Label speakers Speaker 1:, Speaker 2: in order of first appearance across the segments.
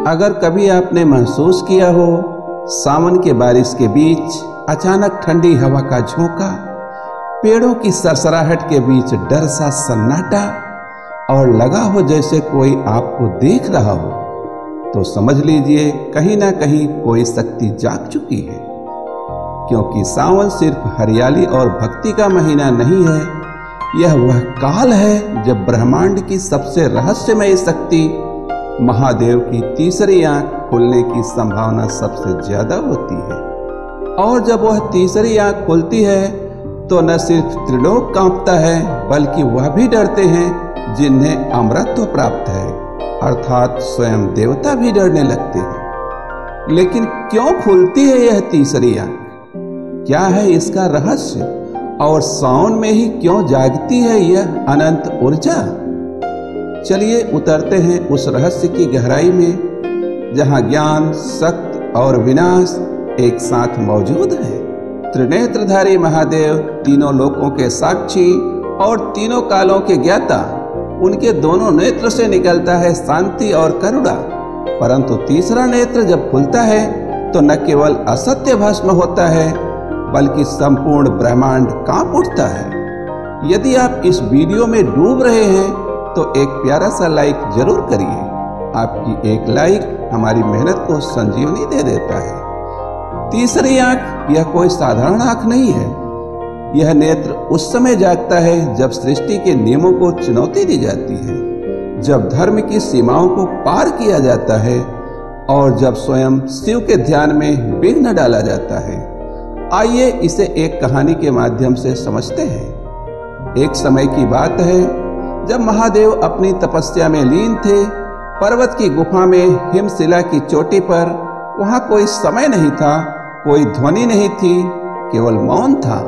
Speaker 1: अगर कभी आपने महसूस किया हो सावन के बारिश के बीच अचानक ठंडी हवा का झोंका, पेड़ों की सरसराहट के बीच डर सा सन्नाटा और लगा हो जैसे कोई आपको देख रहा हो, तो समझ लीजिए कहीं ना कहीं कोई शक्ति जाग चुकी है। क्योंकि सावन सिर्फ हरियाली और भक्ति का महीना नहीं है, यह वह काल है जब ब्रह्मांड की सबसे रहस्यमय शक्ति महादेव की तीसरी आंख खुलने की संभावना सबसे ज्यादा होती है। और जब वह तीसरी आंख खुलती है तो न सिर्फ त्रिलोक कांपता है, बल्कि वह भी डरते हैं जिन्हें अमरत्व प्राप्त है, अर्थात स्वयं देवता भी डरने लगते हैं। लेकिन क्यों खुलती है यह तीसरी आंख? क्या है इसका रहस्य? और सावन में ही क्यों जागती है यह अनंत ऊर्जा? चलिए उतरते हैं उस रहस्य की गहराई में, जहां ज्ञान, शक्ति और विनाश एक साथ मौजूद है। त्रिनेत्रधारी महादेव तीनों लोकों के साक्षी और तीनों कालों के ज्ञाता, उनके दोनों नेत्र से निकलता है शांति और करुणा। परंतु तीसरा नेत्र जब खुलता है तो न केवल असत्य भस्म होता है, बल्कि संपूर्ण ब्रह्मांड कांप उठता है। यदि आप इस वीडियो में डूब रहे हैं तो एक प्यारा सा लाइक जरूर करिए। आपकी एक लाइक हमारी मेहनत को संजीवनी दे देता है। तीसरी आंख यह कोई साधारण आंख नहीं है। यह नेत्र उस समय जागता है जब सृष्टि के नियमों को चुनौती दी जाती है, जब धर्म की सीमाओं को पार किया जाता है और जब स्वयं शिव के ध्यान में विघ्न डाला जाता है। आइए इसे एक कहानी के माध्यम से समझते हैं। एक समय की बात है जब महादेव अपनी तपस्या में लीन थे। पर्वत की गुफा में हिमशिला की चोटी पर वहां कोई समय नहीं था, कोई ध्वनि नहीं थी, केवल मौन था।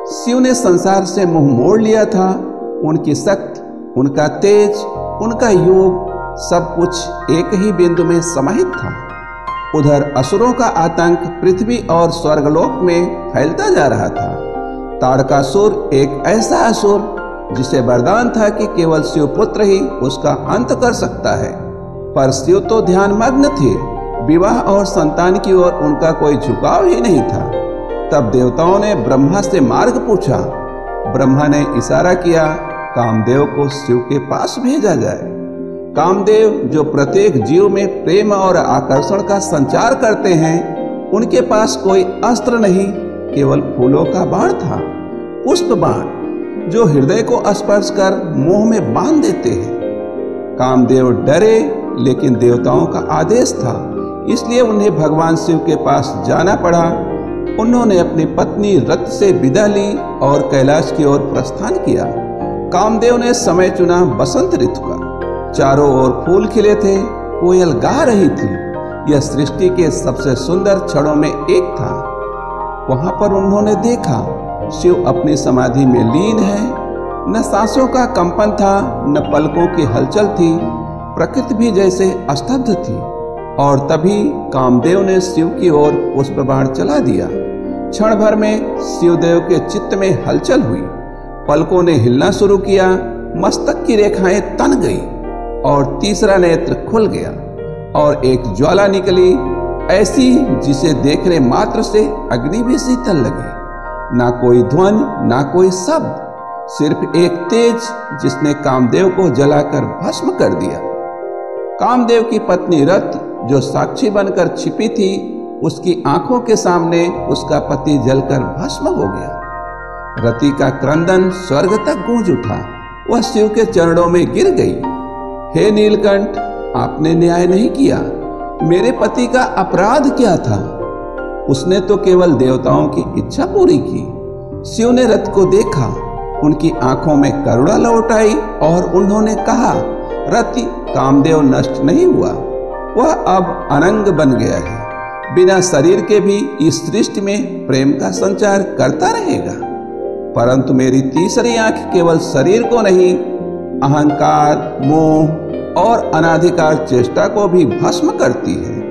Speaker 1: शिव ने संसार से मुंह मोड़ लिया था। उनकी शक्ति, उनका तेज, उनका योग, सब कुछ एक ही बिंदु में समाहित था। उधर असुरों का आतंक पृथ्वी और स्वर्गलोक में फैलता जा रहा था। ताड़कासुर एक ऐसा असुर जिसे वरदान था कि केवल शिव पुत्र ही उसका अंत कर सकता है। पर शिव तो ध्यान मग्न थे, विवाह और संतान की ओर उनका कोई झुकाव ही नहीं था। तब देवताओं ने ब्रह्मा से मार्ग पूछा। ब्रह्मा ने इशारा किया, कामदेव को शिव के पास भेजा जाए। कामदेव जो प्रत्येक जीव में प्रेम और आकर्षण का संचार करते हैं, उनके पास कोई अस्त्र नहीं, केवल फूलों का बाण था, पुष्प बाण, जो हृदय को स्पर्श कर मोह में बांध देते हैं। कामदेव डरे, लेकिन देवताओं का आदेश था, इसलिए उन्हें भगवान शिव के पास जाना पड़ा। उन्होंने अपनी पत्नी रत से विदा ली और कैलाश की ओर प्रस्थान किया। कामदेव ने समय चुना बसंत ऋतु का। चारों ओर फूल खिले थे, कोयल गा रही थी। यह सृष्टि के सबसे सुंदर क्षणों में एक था। वहां पर उन्होंने देखा शिव अपनी समाधि में लीन है। न सांसों का कंपन था, न पलकों की हलचल थी। प्रकृति भी जैसे स्तब्ध थी। और तभी कामदेव ने शिव की ओर पुष्प बाण चला दिया। क्षण भर में शिवदेव के चित्त में हलचल हुई। पलकों ने हिलना शुरू किया, मस्तक की रेखाएं तन गई और तीसरा नेत्र खुल गया और एक ज्वाला निकली, ऐसी जिसे देखने मात्र से अग्नि भी शीतल लगे। ना कोई ध्वनि, ना कोई शब्द, सिर्फ एक तेज जिसने कामदेव को जलाकर भस्म कर दिया। कामदेव की पत्नी रत, जो साक्षी बनकर छिपी थी, उसकी आंखों के सामने उसका पति जलकर भस्म हो गया। रति का क्रंदन स्वर्ग तक गूंज उठा। वह शिव के चरणों में गिर गई। हे नीलकंठ, आपने न्याय नहीं किया। मेरे पति का अपराध क्या था? उसने तो केवल देवताओं की इच्छा पूरी की। शिव ने रथ को देखा, उनकी आंखों में करुणा लौट आई और उन्होंने कहा, रति, कामदेव नष्ट नहीं हुआ, वह अब अनंग बन गया है। बिना शरीर के भी इस सृष्टि में प्रेम का संचार करता रहेगा। परंतु मेरी तीसरी आंख केवल शरीर को नहीं, अहंकार, मोह और अनाधिकार चेष्टा को भी भस्म करती है।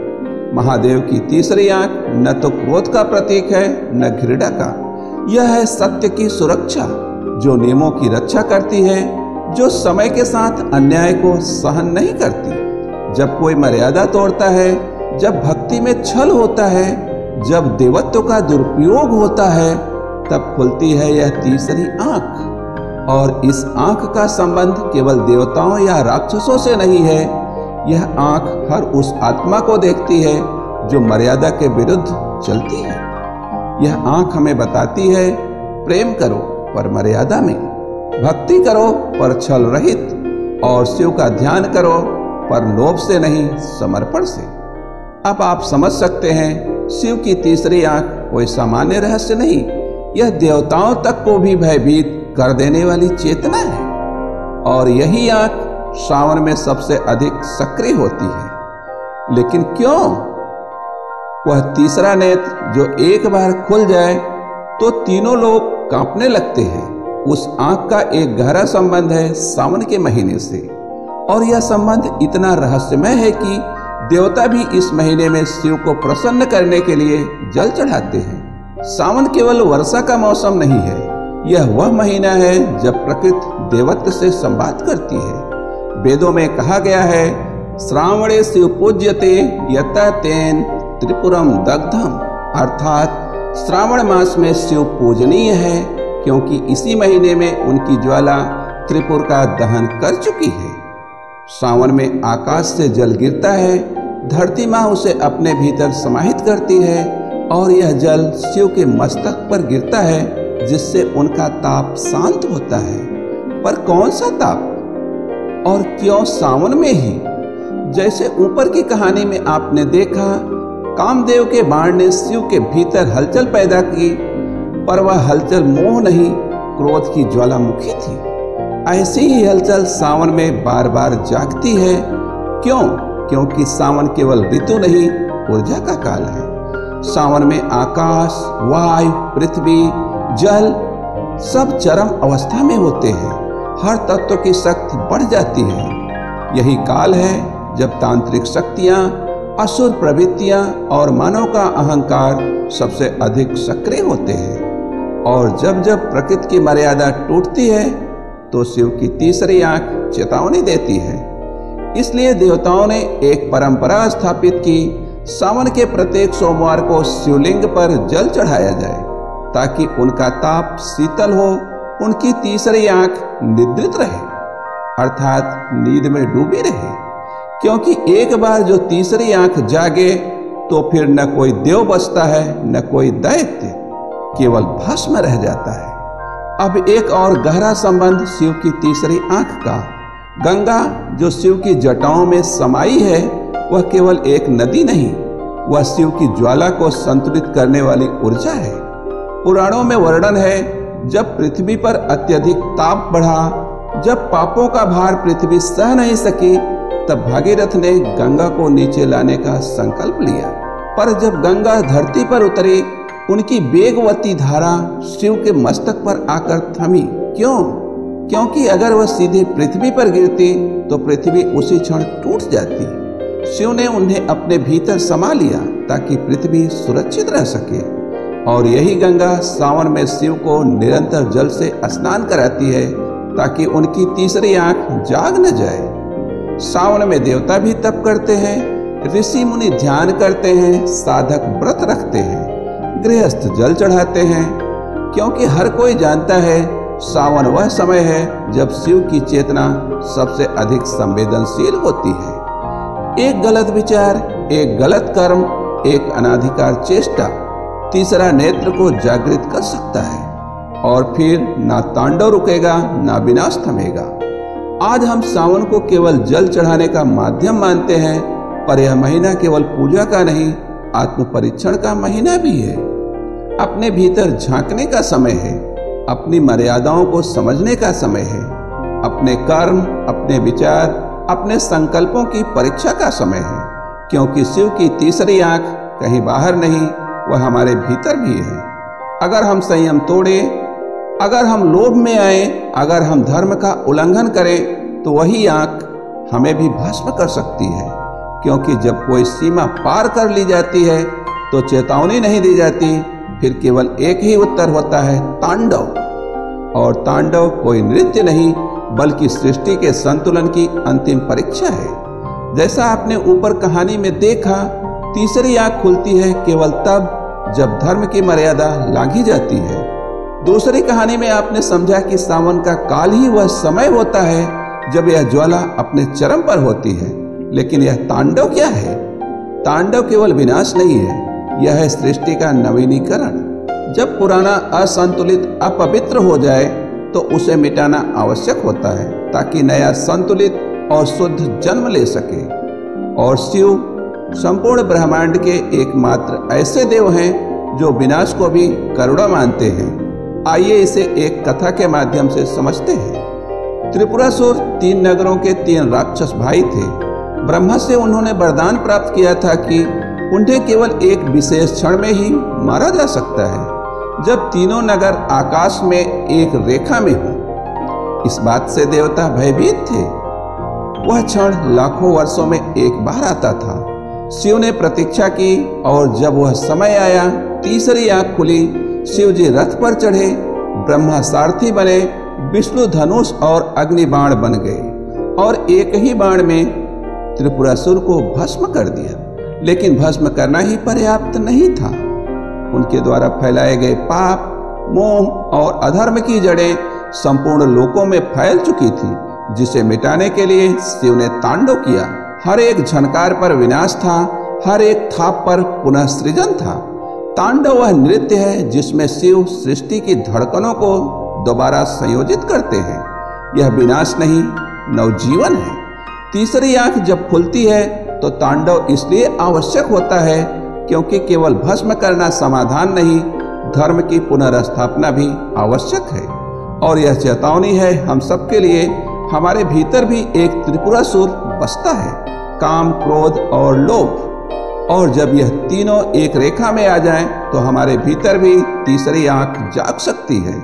Speaker 1: महादेव की तीसरी आंख न तो क्रोध का प्रतीक है, न घृणा का। यह है सत्य की सुरक्षा, जो नियमों की रक्षा करती है, जो समय के साथ अन्याय को सहन नहीं करती। जब कोई मर्यादा तोड़ता है, जब भक्ति में छल होता है, जब देवत्व का दुरुपयोग होता है, तब खुलती है यह तीसरी आंख। और इस आंख का संबंध केवल देवताओं या राक्षसों से नहीं है। यह आंख हर उस आत्मा को देखती है जो मर्यादा के विरुद्ध चलती है। यह आंख हमें बताती है, प्रेम करो पर मर्यादा में, भक्ति करो पर छल रहित, और शिव का ध्यान करो पर लोभ से नहीं, समर्पण से। अब आप समझ सकते हैं, शिव की तीसरी आंख कोई सामान्य रहस्य नहीं, यह देवताओं तक को भी भयभीत कर देने वाली चेतना है। और यही आंख श्रावण में सबसे अधिक सक्रिय होती है। लेकिन क्यों? वह तीसरा नेत्र जो एक बार खुल जाए तो तीनों लोग कांपने लगते हैं। उस आंख का एक गहरा संबंध है सावन के महीने से, और यह संबंध इतना रहस्यमय है कि देवता भी इस महीने में शिव को प्रसन्न करने के लिए जल चढ़ाते हैं। सावन केवल वर्षा का मौसम नहीं है, यह वह महीना है जब प्रकृति देवत्व से संवाद करती है। वेदों में कहा गया है, श्रावणे शिव पूज्यते यतः तेन त्रिपुरम दग्धम, अर्थात श्रावण मास में शिव पूजनीय है क्योंकि इसी महीने में उनकी ज्वाला त्रिपुर का दहन कर चुकी है। सावन में आकाश से जल गिरता है, धरती माँ उसे अपने भीतर समाहित करती है और यह जल शिव के मस्तक पर गिरता है, जिससे उनका ताप शांत होता है। पर कौन सा ताप, और क्यों सावन में ही? जैसे ऊपर की कहानी में आपने देखा, कामदेव के बाण ने शिव के भीतर हलचल पैदा की, पर वह हलचल मोह नहीं, क्रोध की ज्वालामुखी थी। ऐसी ही हलचल सावन में बार बार जागती है। क्यों? क्योंकि सावन केवल ऋतु नहीं, ऊर्जा का काल है। सावन में आकाश, वायु, पृथ्वी, जल सब चरम अवस्था में होते हैं। हर तत्व की शक्ति बढ़ जाती है। यही काल है जब तांत्रिक शक्तियां, असुर प्रवृत्तियां और मानव का अहंकार सबसे अधिक सक्रिय होते हैं। और जब जब प्रकृति की मर्यादा टूटती है तो शिव की तीसरी आंख चेतावनी देती है। इसलिए देवताओं ने एक परंपरा स्थापित की, सावन के प्रत्येक सोमवार को शिवलिंग पर जल चढ़ाया जाए ताकि उनका ताप शीतल हो, उनकी तीसरी आंख निद्रित रहे, अर्थात नींद में डूबी रहे। क्योंकि एक बार जो तीसरी आंख जागे तो फिर न कोई देव बचता है, न कोई दैत्य, केवल भस्म रह जाता है। अब एक और गहरा संबंध शिव की तीसरी आंख का। गंगा जो शिव की जटाओं में समाई है, वह केवल एक नदी नहीं, वह शिव की ज्वाला को संतुलित करने वाली ऊर्जा है। पुराणों में वर्णन है, जब पृथ्वी पर अत्यधिक ताप बढ़ा, जब पापों का भार पृथ्वी सह नहीं सकी, तब भागीरथ ने गंगा को नीचे लाने का संकल्प लिया। पर जब गंगा धरती पर उतरी, उनकी वेगवती धारा शिव के मस्तक पर आकर थमी। क्यों? क्योंकि अगर वह सीधे पृथ्वी पर गिरती तो पृथ्वी उसी क्षण टूट जाती। शिव ने उन्हें अपने भीतर समा लिया ताकि पृथ्वी सुरक्षित रह सके। और यही गंगा सावन में शिव को निरंतर जल से स्नान कराती है ताकि उनकी तीसरी आंख जाग न जाए। सावन में देवता भी तप करते हैं, ऋषि मुनि ध्यान करते हैं, साधक व्रत रखते हैं, गृहस्थ जल चढ़ाते हैं, क्योंकि हर कोई जानता है सावन वह समय है जब शिव की चेतना सबसे अधिक संवेदनशील होती है। एक गलत विचार, एक गलत कर्म, एक अनाधिकार चेष्टा तीसरा नेत्र को जागृत कर सकता है, और फिर ना तांडव रुकेगा, ना विनाश थमेगा। आज हम सावन को केवल जल चढ़ाने का माध्यम मानते हैं, पर यह महीना केवल पूजा का नहीं, आत्म परीक्षण का महीना भी है। अपने भीतर झांकने का समय है, अपनी मर्यादाओं को समझने का समय है, अपने कर्म, अपने विचार, अपने संकल्पों की परीक्षा का समय है। क्योंकि शिव की तीसरी आंख कहीं बाहर नहीं, वह हमारे भीतर भी है। अगर हम संयम तोड़े, अगर हम लोभ में आए, अगर हम धर्म का उल्लंघन करें, तो वही आंख हमें भी भस्म कर सकती है। क्योंकि जब कोई सीमा पार कर ली जाती है तो चेतावनी नहीं दी जाती, फिर केवल एक ही उत्तर होता है, तांडव। और तांडव कोई नृत्य नहीं, बल्कि सृष्टि के संतुलन की अंतिम परीक्षा है। जैसा आपने ऊपर कहानी में देखा, तीसरी आंख खुलती है केवल तब जब धर्म की मर्यादा लांघी जाती है। दूसरी कहानी में आपने समझा कि सावन का काल ही वह समय होता है जब यह ज्वाला अपने चरम पर होती है। लेकिन यह तांडव क्या है? तांडव केवल विनाश नहीं है, यह है सृष्टि का नवीनीकरण। जब पुराना असंतुलित अपवित्र हो जाए तो उसे मिटाना आवश्यक होता है ताकि नया संतुलित और शुद्ध जन्म ले सके। और शिव संपूर्ण ब्रह्मांड के एकमात्र ऐसे देव हैं जो विनाश को भी करुणा मानते हैं। आइए इसे एक कथा के माध्यम से समझते हैं। त्रिपुरासुर 3 नगरों के 3 राक्षस भाई थे। ब्रह्मा से उन्होंने वरदान प्राप्त किया था कि उन्हें केवल एक विशेष क्षण में ही मारा जा सकता है, जब तीनों नगर आकाश में एक रेखा में हो। इस बात से देवता भयभीत थे। वह क्षण लाखों वर्षों में एक बार आता था। शिव ने प्रतीक्षा की और जब वह समय आया, तीसरी आंख खुली। शिव जी रथ पर चढ़े, ब्रह्मा सारथी बने, विष्णु धनुष और अग्नि बाण बन गए और एक ही बाण में त्रिपुरासुर को भस्म कर दिया। लेकिन भस्म करना ही पर्याप्त नहीं था। उनके द्वारा फैलाए गए पाप, मोह और अधर्म की जड़ें संपूर्ण लोकों में फैल चुकी थी, जिसे मिटाने के लिए शिव ने तांडव किया। हर एक झनकार पर विनाश था, हर एक थाप पर पुनः सृजन था। तांडव वह नृत्य है जिसमें शिव सृष्टि की धड़कनों को दोबारा संयोजित करते हैं। यह विनाश नहीं, नवजीवन है। तीसरी आंख जब खुलती है तो तांडव इसलिए आवश्यक होता है क्योंकि केवल भस्म करना समाधान नहीं, धर्म की पुनर्स्थापना भी आवश्यक है। और यह चेतावनी है हम सबके लिए। हमारे भीतर भी एक त्रिपुरासुर बसता है, काम, क्रोध और लोभ। और जब यह तीनों एक रेखा में आ जाएं, तो हमारे भीतर भी तीसरी आंख जाग सकती है।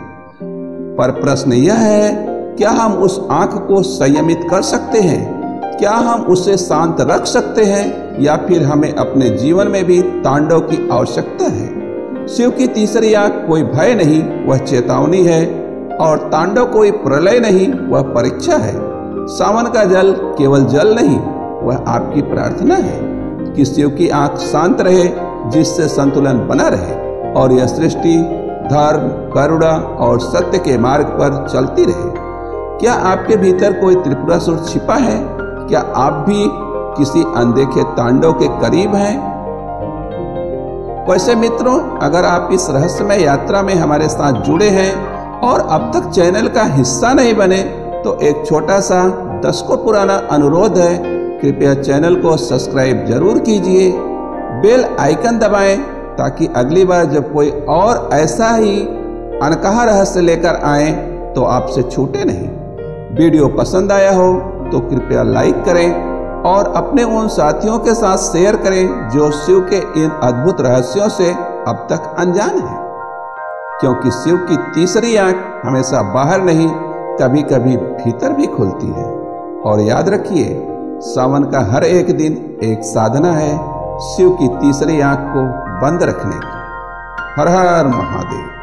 Speaker 1: पर प्रश्न यह है, क्या हम उस आंख को संयमित कर सकते हैं? क्या हम उसे शांत रख सकते हैं, या फिर हमें अपने जीवन में भी तांडव की आवश्यकता है? शिव की तीसरी आंख कोई भय नहीं, वह चेतावनी है। और तांडव कोई प्रलय नहीं, वह परीक्षा है। सावन का जल केवल जल नहीं, वह आपकी प्रार्थना है कि शिव की आंख शांत रहे, जिससे संतुलन बना रहे और यह सृष्टि धर्म, करुणा और सत्य के मार्ग पर चलती रहे। क्या आपके भीतर कोई त्रिपुरासुर छिपा है? क्या आप भी किसी अनदेखे तांडव के करीब हैं? वैसे मित्रों, अगर आप इस रहस्यमय यात्रा में हमारे साथ जुड़े हैं और अब तक चैनल का हिस्सा नहीं बने, तो एक छोटा सा दशकों पुराना अनुरोध है, कृपया चैनल को सब्सक्राइब जरूर कीजिए, बेल आइकन दबाएं ताकि अगली बार जब कोई और ऐसा ही अनकहा रहस्य लेकर आए तो आपसे छूटे नहीं। वीडियो पसंद आया हो तो कृपया लाइक करें और अपने उन साथियों के साथ शेयर करें जो शिव के इन अद्भुत रहस्यों से अब तक अनजान हैं। क्योंकि शिव की तीसरी आंख हमेशा बाहर नहीं, कभी कभी भीतर भी खुलती है। और याद रखिए, सावन का हर एक दिन एक साधना है शिव की तीसरी आंख को बंद रखने की। हर हर महादेव।